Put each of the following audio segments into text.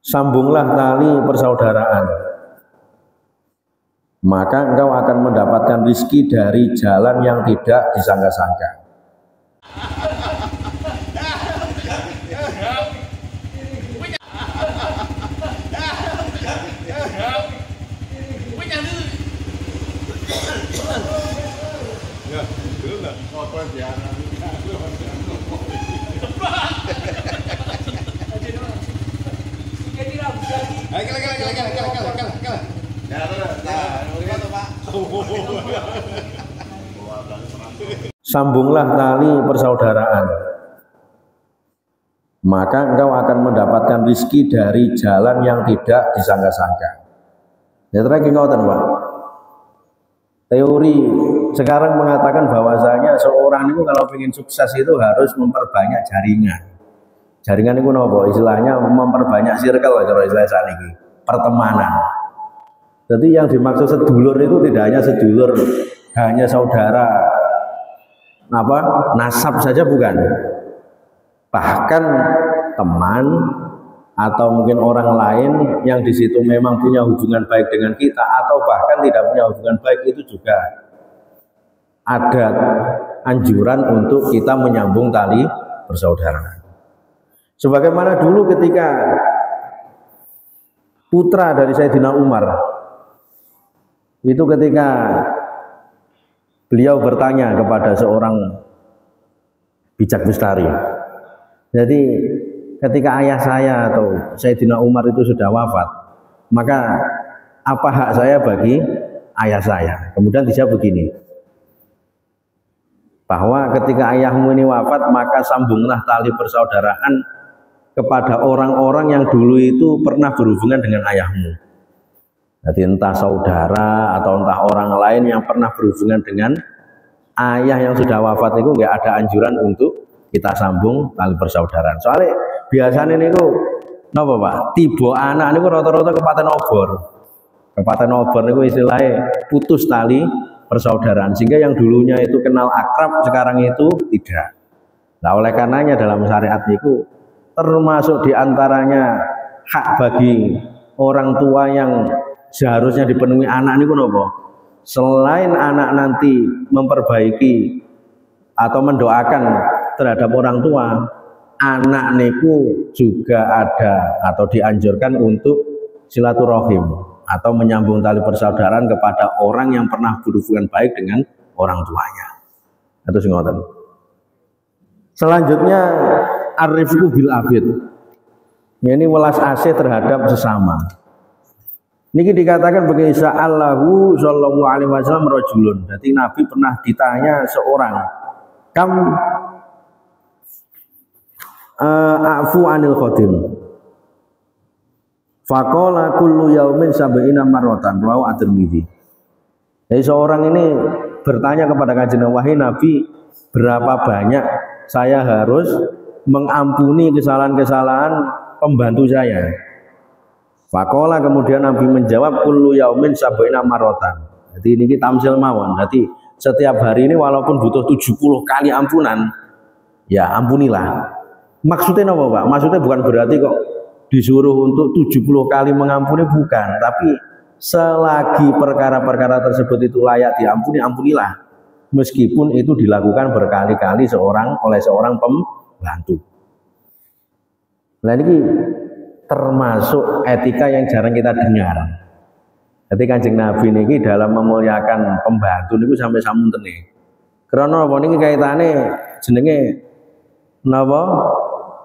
Sambunglah tali persaudaraan, maka engkau akan mendapatkan rizki dari jalan yang tidak disangka-sangka. Sambunglah tali persaudaraan, maka engkau akan mendapatkan rizki dari jalan yang tidak disangka-sangka. Ya terakhir ngoten Pak. Teori sekarang mengatakan bahwasanya seorang itu kalau ingin sukses itu harus memperbanyak jaringan. Jaringan itu nopo? Istilahnya memperbanyak circle kalau istilah saat ini, pertemanan. Jadi yang dimaksud sedulur itu tidak hanya sedulur, hanya saudara, nasab saja bukan. Bahkan teman atau mungkin orang lain yang di situ memang punya hubungan baik dengan kita atau bahkan tidak punya hubungan baik, itu juga ada anjuran untuk kita menyambung tali persaudaraan. Sebagaimana dulu ketika putra dari Sayyidina Umar itu ketika beliau bertanya kepada seorang bijak bestari, jadi ketika ayah saya atau Sayyidina Umar itu sudah wafat, maka apa hak saya bagi ayah saya? Kemudian dijawab begini, bahwa ketika ayahmu ini wafat, maka sambunglah tali persaudaraan kepada orang-orang yang dulu itu pernah berhubungan dengan ayahmu. Jadi entah saudara atau entah orang lain yang pernah berhubungan dengan ayah yang sudah wafat, itu nggak ada anjuran untuk kita sambung tali persaudaraan. Soalnya biasanya ini kok napa Pak? Tiba anak niku rata-rata kepaten obor. Kepaten obor niku istilahnya putus tali persaudaraan, sehingga yang dulunya itu kenal akrab sekarang itu tidak. Nah, oleh karenanya dalam syariat niku termasuk diantaranya hak bagi orang tua yang seharusnya dipenuhi anak niku napa? Selain anak nanti memperbaiki atau mendoakan terhadap orang tua, anak niku juga ada atau dianjurkan untuk silaturahim atau menyambung tali persaudaraan kepada orang yang pernah berhubungan baik dengan orang tuanya. Itu sing ngoten. Selanjutnya ar-rifqu bil afid. Ini welas asih terhadap sesama. Niki dikatakan begini, sa'allahu sallallahu alaihi wasallam rajulun. Jadi Nabi pernah ditanya seorang, kam afu anil khodim, faqala kullu yaumin sab'ina marratan, rawahu at-Tirmidzi. Jadi seorang ini bertanya kepada Kanjeng Nabi, berapa banyak saya harus mengampuni kesalahan-kesalahan pembantu saya? Faqala, kemudian Nabi menjawab, kullu yaumin sab'ina marratan. Jadi ini tamsil mawon. Jadi setiap hari ini walaupun butuh 70 kali ampunan, ya ampunilah. Maksudnya apa Pak? Maksudnya bukan berarti kok disuruh untuk 70 kali mengampuni, bukan. Tapi selagi perkara-perkara tersebut itu layak diampuni, ampunilah. Meskipun itu dilakukan berkali-kali oleh seorang pembantu. Nah ini termasuk etika yang jarang kita dengar. Jadi Kanjeng Nabi niki dalam memuliakan pembantu niku sampai samuntene. Karena apa niki kaitane jenenge napa?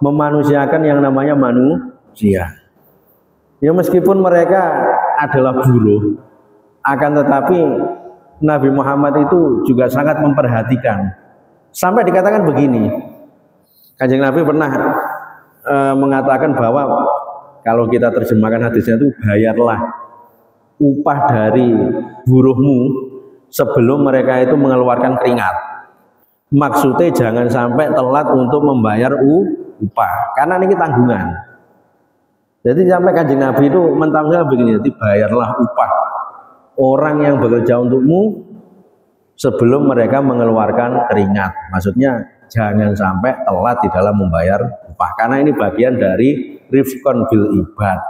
Memanusiakan yang namanya manusia. Ya meskipun mereka adalah buruh, akan tetapi Nabi Muhammad itu juga sangat memperhatikan. Sampai dikatakan begini, Kanjeng Nabi pernah mengatakan bahwa kalau kita terjemahkan hadisnya itu, bayarlah upah dari buruhmu sebelum mereka itu mengeluarkan keringat. Maksudnya jangan sampai telat untuk membayar upah, karena ini tanggungan. Jadi sampai Kanjeng Nabi itu mentamsil begini, jadi bayarlah upah orang yang bekerja untukmu sebelum mereka mengeluarkan keringat. Maksudnya jangan sampai telat di dalam membayar upah, karena ini bagian dari rifqan bil ibad,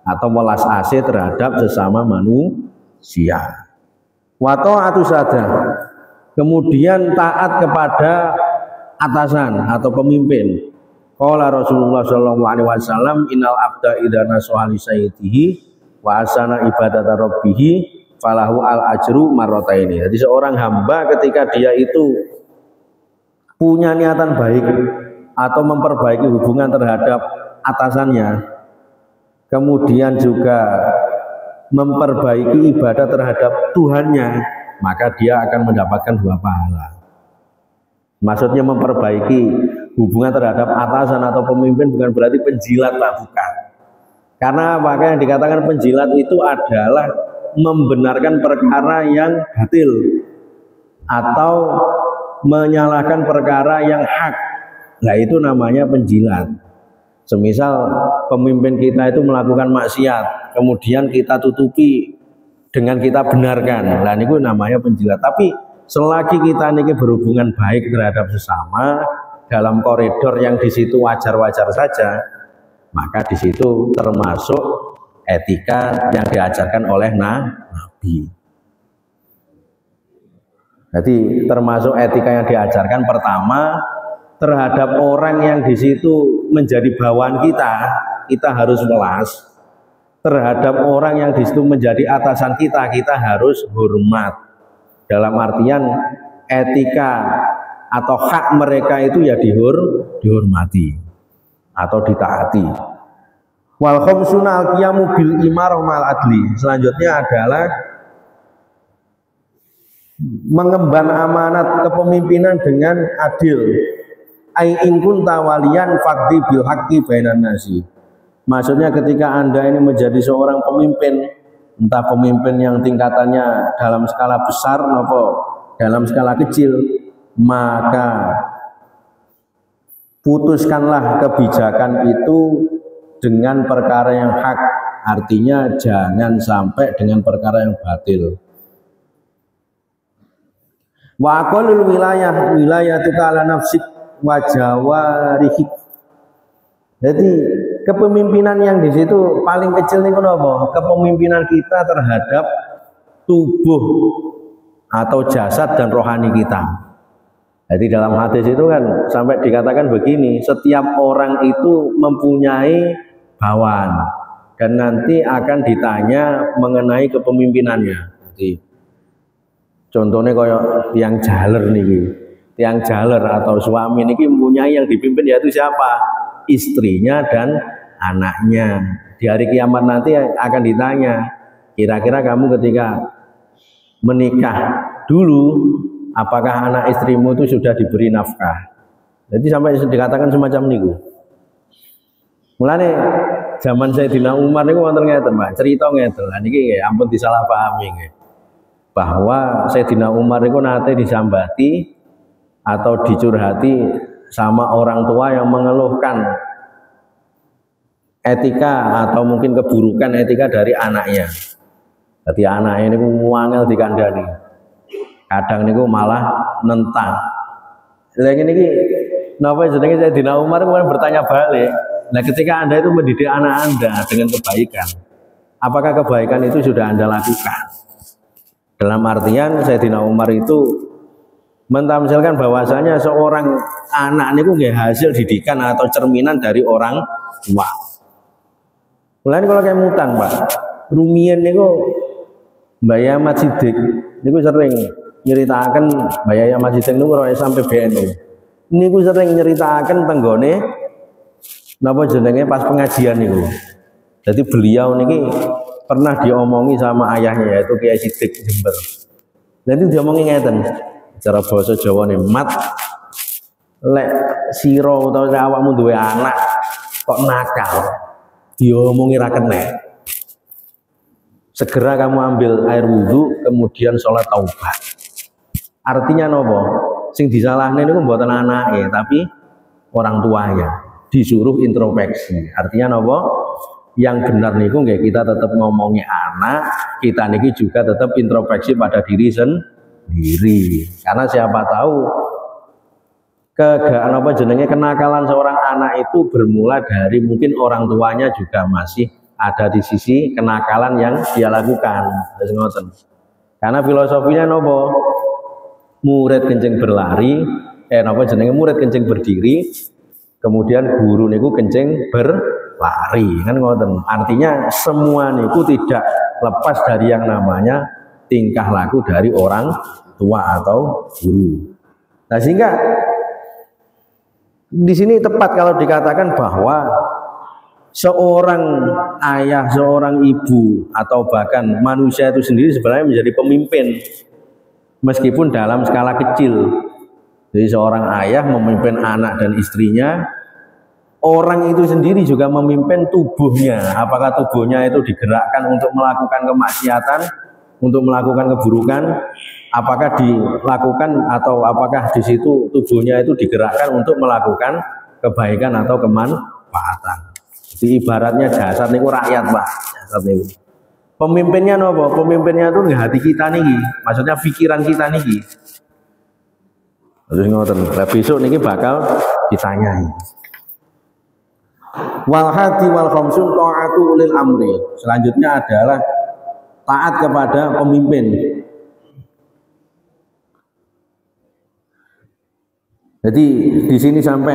atau welas asih terhadap sesama manusia. Wa ta'atu sadah, kemudian taat kepada atasan atau pemimpin. Qala Rasulullah sallallahu alaihi wasallam, innal abda idza nasaha li sayyidihi wa asana ibadata rabbih falahu al ajru marrataini. Jadi seorang hamba ketika dia itu punya niatan baik atau memperbaiki hubungan terhadap atasannya, kemudian juga memperbaiki ibadah terhadap Tuhannya, maka dia akan mendapatkan 2 pahala. Maksudnya memperbaiki hubungan terhadap atasan atau pemimpin bukan berarti penjilat, Pak, bukan. Karena apa? Yang dikatakan penjilat itu adalah membenarkan perkara yang batil atau menyalahkan perkara yang hak. Nah, itu namanya penjilat. Semisal pemimpin kita itu melakukan maksiat, kemudian kita tutupi dengan kita benarkan. Nah, itu namanya penjilat. Tapi selagi kita ini berhubungan baik terhadap sesama dalam koridor yang di situ wajar-wajar saja, maka di situ termasuk etika yang diajarkan oleh Nabi. Jadi termasuk etika yang diajarkan pertama terhadap orang yang di situ menjadi bawahan kita, kita harus welas. Terhadap orang yang di situ menjadi atasan kita, kita harus hormat. Dalam artian etika atau hak mereka itu ya dihormati atau ditaati. Wal khamsuna al-qiyamu bil imarah mal adli. Selanjutnya adalah mengemban amanat kepemimpinan dengan adil. Ai in kunta waliyan faqdi bil haqqi bainan nasi. Maksudnya ketika Anda ini menjadi seorang pemimpin, entah pemimpin yang tingkatannya dalam skala besar maupun dalam skala kecil, maka putuskanlah kebijakan itu dengan perkara yang hak. Artinya jangan sampai dengan perkara yang batil. Wa aqallul wilayatuka ala nafsik wa jawarihik. Jadi kepemimpinan yang di situ paling kecil nih apa? Kepemimpinan kita terhadap tubuh atau jasad dan rohani kita. Jadi dalam hadis itu kan sampai dikatakan begini, setiap orang itu mempunyai bawahan dan nanti akan ditanya mengenai kepemimpinannya. Jadi contohnya kayak tiang jaler nih, tiang jaler atau suami ini mempunyai yang dipimpin yaitu siapa? Istrinya dan anaknya. Di hari kiamat nanti akan ditanya, kira-kira kamu ketika menikah dulu, apakah anak istrimu itu sudah diberi nafkah? Jadi sampai dikatakan semacam niku. Mulane zaman Sayyidina Umar niku wonten ngeten, Pak. Cerita ngeten. Lah niki ampun disalahpahami nggih. Bahwa Sayyidina Umar niku nate disambati atau dicurhati sama orang tua yang mengeluhkan etika atau mungkin keburukan etika dari anaknya. Jadi anaknya ini muangel dikandani, kadang ini malah nentang. Lagi ini, napa jenenge Sayyidina Umar kemudian bertanya balik. Nah, ketika Anda itu mendidik anak Anda dengan kebaikan, apakah kebaikan itu sudah Anda lakukan? Dalam artian Sayyidina Umar itu mentamsilkan bahwasanya seorang anak niku nggih hasil didikan atau cerminan dari orang tua. Mulane kalau kayak mutang, Pak. Rumiyin niku Mbak Yama Siddiq niku sering nyeritakan Mbak Yama Siddiq niku ora sampai BNU. Niku sering nyeritakan tenggone napa jenenge pas pengajian niku. Jadi beliau niki pernah diomongi sama ayahnya yaitu Kiai Siddiq Jember. Nanti diomongi ngeten. Cara bahasa Jawa nih, mat lek siro atau awakmu duwe anak kok nakal, diomongi ra kenek. Segera kamu ambil air wudhu, kemudian sholat taubat. Artinya nopo? Sing disalahne niku mboten anake, tapi orang tuanya. Disuruh introspeksi. Artinya nopo? Yang benar niku nggih kita tetap ngomongi anak, kita niki juga tetap introspeksi pada diri sendiri. Karena siapa tahu apa jenenge kenakalan seorang anak itu bermula dari mungkin orang tuanya juga masih ada di sisi kenakalan yang dia lakukan. Karena filosofinya nopo, murid kencing berlari, napa jenenge murid kencing berdiri, kemudian guru niku kencing berlari, kan ngoten. Artinya semua niku tidak lepas dari yang namanya tingkah laku dari orang tua atau guru. Nah, sehingga di sini tepat kalau dikatakan bahwa seorang ayah, seorang ibu, atau bahkan manusia itu sendiri sebenarnya menjadi pemimpin meskipun dalam skala kecil. Jadi seorang ayah memimpin anak dan istrinya, orang itu sendiri juga memimpin tubuhnya. Apakah tubuhnya itu digerakkan untuk melakukan kemaksiatan, untuk melakukan keburukan, apakah dilakukan atau apakah di situ tubuhnya itu digerakkan untuk melakukan kebaikan atau kemanfaatan. Jadi ibaratnya jasad niku rakyat, Pak. Jasad niku. Pemimpinnya nopo? Pemimpinnya itu hati kita niki, maksudnya pikiran kita niki. Terus ngoten, besok niki bakal ditanyai. Wal hati wal khamsun ta'atu ulil amri. Selanjutnya adalah taat kepada pemimpin. Jadi di sini sampai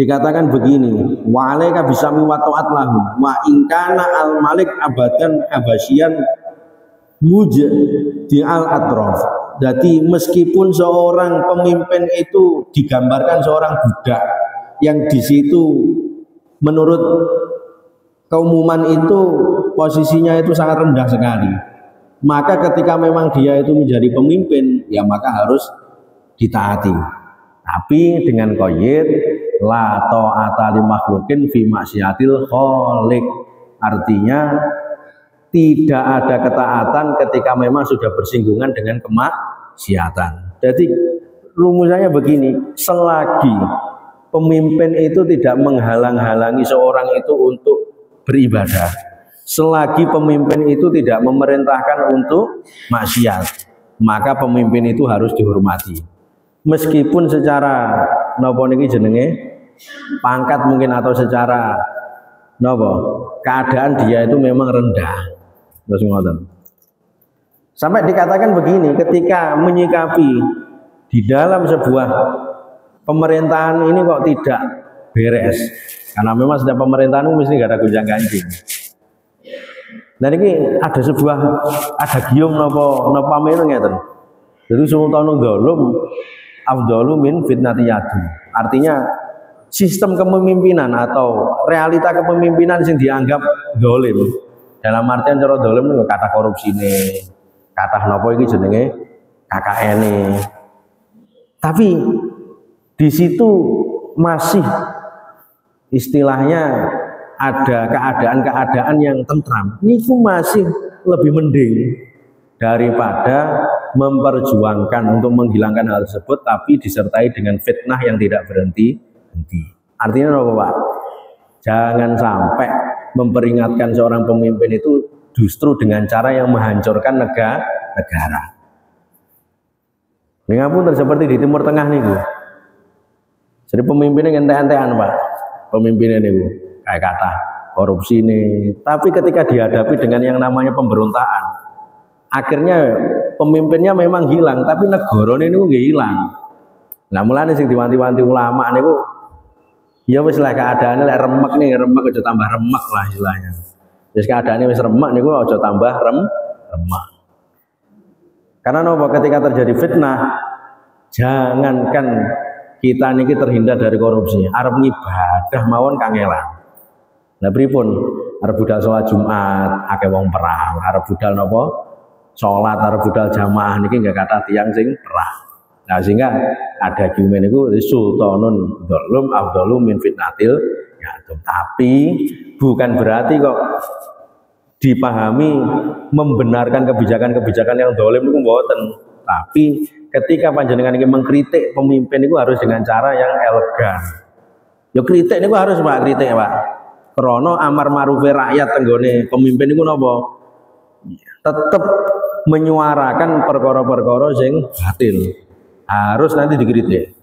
dikatakan begini, wa alaika bisami wa ta'at lahum wa in kana al malik abadan abasyian mujdi al atraf. Jadi meskipun seorang pemimpin itu digambarkan seorang budak yang di situ menurut keumuman itu posisinya itu sangat rendah sekali, maka ketika memang dia itu menjadi pemimpin, ya maka harus ditaati. Tapi dengan qaid la ta'ata li makhluqin fi maksiatil khaliq. Artinya tidak ada ketaatan ketika memang sudah bersinggungan dengan kemaksiatan. Jadi rumusnya begini, selagi pemimpin itu tidak menghalang-halangi seorang itu untuk beribadah, selagi pemimpin itu tidak memerintahkan untuk maksiat, maka pemimpin itu harus dihormati. Meskipun secara napa niki jenenge pangkat mungkin atau secara napa keadaan dia itu memang rendah. Terus ngoten. Sampai dikatakan begini, ketika menyikapi di dalam sebuah pemerintahan ini kok tidak beres, karena memang setiap pemerintahan itu mesti gak ada gonjang-ganjing. Dan ini ada gium napa melu ngeten. Jadi sultanul dzalum afdalu min fitnati yadu. Artinya sistem kepemimpinan atau realita kepemimpinan yang dianggap zalim. Dalam artian cara zalim itu kata korupsi ini, kata napa iki jenenge KKN. Tapi di situ masih istilahnya ada keadaan-keadaan yang tentram. Niku masih lebih mending daripada memperjuangkan untuk menghilangkan hal tersebut tapi disertai dengan fitnah yang tidak berhenti. Artinya apa, Pak? Jangan sampai memperingatkan seorang pemimpin itu justru dengan cara yang menghancurkan negara. Mengapun seperti di Timur Tengah nih, jadi pemimpinnya ente-entean, Pak. Pemimpinnya nih, kayak kata korupsi ini. Tapi ketika dihadapi dengan yang namanya pemberontakan, akhirnya pemimpinnya memang hilang, tapi negara ini nggak hilang. Nah, mulane sing diwanti-wanti ulama niku ya wis lah keadaannya lek remek aja tambah remek lah istilahnya. Wis keadaannya wis remek niku aja tambah remek. Karena nopo ketika terjadi fitnah, jangankan kita niki terhindar dari korupsi, arep ngibadah mawon kangelan. Lah pripun? Arep budal salat Jumat, akeh wong perang, arep budal nopo? Salat arep budal jamaah niki nggak kata tiang sing perang. Nah, sehingga ada argumen itu sultanun dzalum afdalu min fitnatil ya'tum. Tapi bukan berarti kok dipahami membenarkan kebijakan-kebijakan yang zalim itu mboten. Tapi ketika panjenengan ini mengkritik pemimpin itu harus dengan cara yang elegan. Yo kritik niku harus Pak, kritik Pak. Krana amar ma'rufe rakyat tenggone pemimpin niku napa? Tetap menyuarakan perkara-perkara sing batil. Harus nanti dikritik.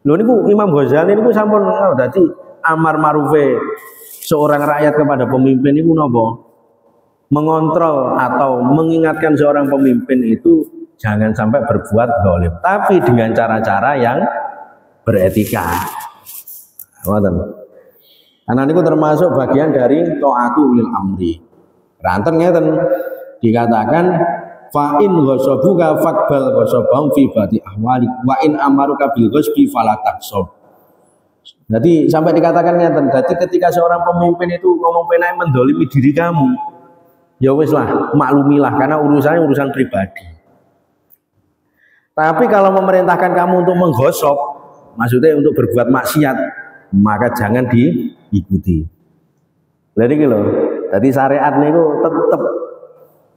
Lho niku Imam Ghazali niku sampun dadi amar ma'rufe seorang rakyat kepada pemimpin niku napa? Mengontrol atau mengingatkan seorang pemimpin itu jangan sampai berbuat zalim, tapi dengan cara-cara yang beretika. Ngoten. Karena niku termasuk bagian dari ta'atu lil amri. Ranten ngeten dikatakan fa in ghasabuka faqbal ghasabahum fi bati ahwali wa in amaruka bil ghasbi fala taqsab. Jadi sampai dikatakan ngeten, jadi ketika seorang pemimpin itu ngomong pengen mendolimi diri kamu, ya wis lah, maklumilah karena urusannya urusan pribadi. Tapi kalau memerintahkan kamu untuk menggosok, maksudnya untuk berbuat maksiat, maka jangan diikuti. Jadi gitu loh. Jadi syariat niku tetap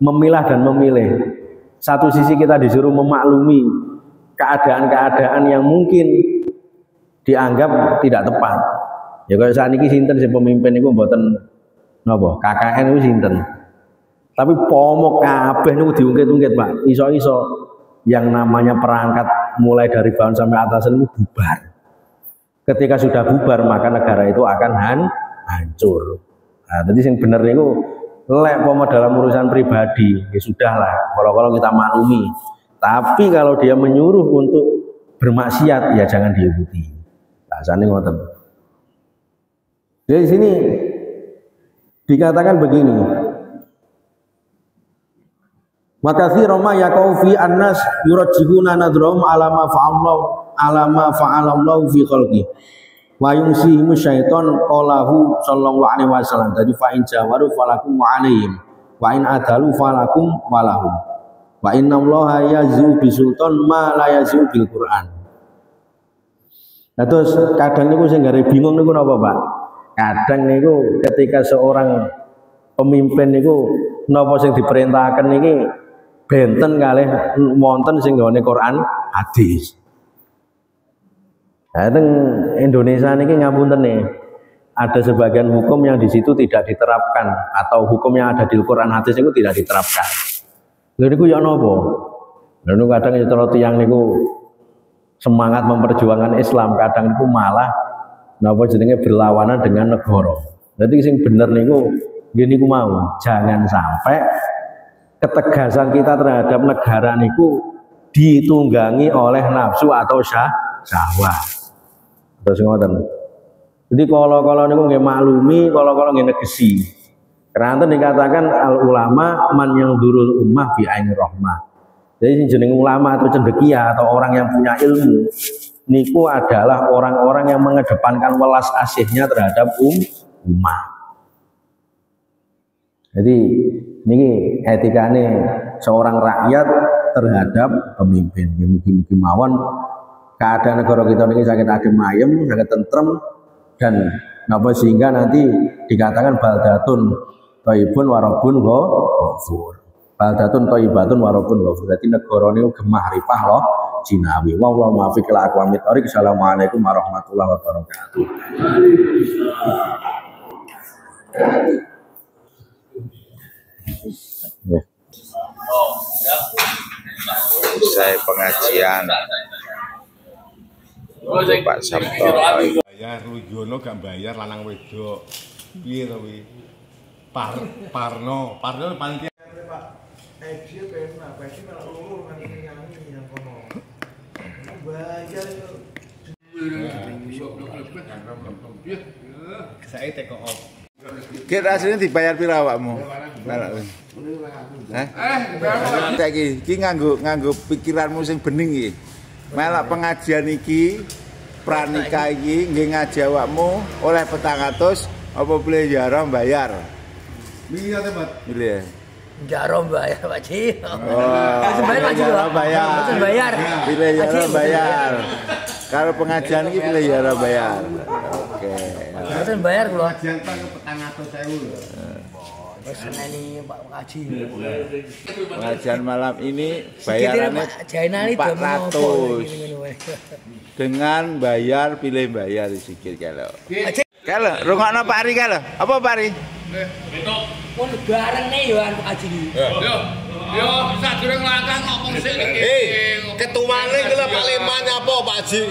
memilah dan memilih. Satu sisi kita disuruh memaklumi keadaan-keadaan yang mungkin dianggap tidak tepat. Ya kalau saat ini sinten si pemimpin niku mboten napa? KKN niku sinten. Tapi pomok kabeh niku diungkit-ungkit, Pak. Iso-iso yang namanya perangkat mulai dari bawah sampai atas itu bubar. Ketika sudah bubar maka negara itu akan hancur. Nah, jadi yang benar niku lek pomo dalam urusan pribadi, ya sudahlah. Kalau kita maklumi. Tapi kalau dia menyuruh untuk bermaksiat, ya jangan diikuti. Bahasane ngoten. Jadi sini dikatakan begini. Maka fi Roma yaqau fi annas yurajihuna nadrum alama fa'alallahu fi khalqi wa yumsihimu syaiton qalahu sallallahu alaihi wasallam. Jadi fa in jawaru falakum wa alaihim wa in adalu falakum walahum wa innallaha yazu bisultan ma la yazu bil Quran. Nah terus kadang niku sing gare bingung niku napa, Pak? Kadang niku ketika seorang pemimpin niku napa sing diperintahkan niki benten kalih wonten sing nggone Quran hadis. Nah, teng Indonesia niki ngapunten nih. Ada sebagian hukum yang di situ tidak diterapkan atau hukum yang ada di Quran hadis itu tidak diterapkan. Lha niku ya napa? Lha niku kadang cara tiyang niku semangat memperjuangkan Islam, kadang niku malah napa jenenge berlawanan dengan negara. Jadi sing bener niku nggih niku mau, jangan sampai ketegasan kita terhadap negara niku ditunggangi oleh nafsu atau syahwat. Terus ngoten. Jadi kalau niku nggih maklumi, kalau nggih negesi. Karena dikatakan al ulama man yang durul ummah bi aini rahmah. Jadi jeneng ulama atau cendekia atau orang yang punya ilmu niku adalah orang-orang yang mengedepankan welas asihnya terhadap ummah. Jadi niki etikane seorang rakyat terhadap pemimpin. Mugi-mugi mawon keadaan negara kita niki sakit adem ayem, sakit tentrem dan napa sehingga nanti dikatakan baldatun thayyibun wa rabbun ghafur. Baldatun thayyibatun wa rabbun ghafur. Dadi negara niku gemah ripah loh jinawi. Wallahu muwaffiq ila aqwamit thoriq. Assalamualaikum warahmatullahi wabarakatuh. Saya pengajian Pak Sabto bayar Lujono gak bayar lanang wedok piye to kuwi Parno panitia Pak Edi pengen apa sih malah loro kan nyanyi yang kono bayar saya teko off kira aslinya dibayar pira awakmu? Saiki iki nganggo pikiranmu sing bening iki. Melak pengajian iki, pranika iki nggih ngaji awakmu oleh 400 apa pelihara bayar? Iya to, Pak. Pilih. Jaro bayar Pak Ji. Bayar. Bayar. Pelihara bayar. Kalau pengajian iki pelihara bayar. Oke. Mboten bayar kula. Pengajian kan 400.000 lho. Wis seneni Pak Haji. Pengajian malam ini bayarannya 400 dengan bayar pilih bayar sikit kalau. Kalau rungokno Pak Ari kalau apa Pak Ari? Pun bareng nih yo Pak Haji. Yo, bisa durung langkah ngomong sik iki. Ketuane iki lho Pak Leman apa Pak Haji?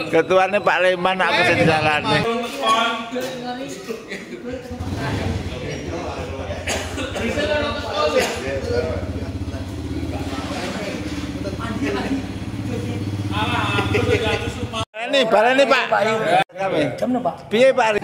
Ketuane Pak Leman apa sing salahne? Baleni Pak. Jam Pak. Piye Pak?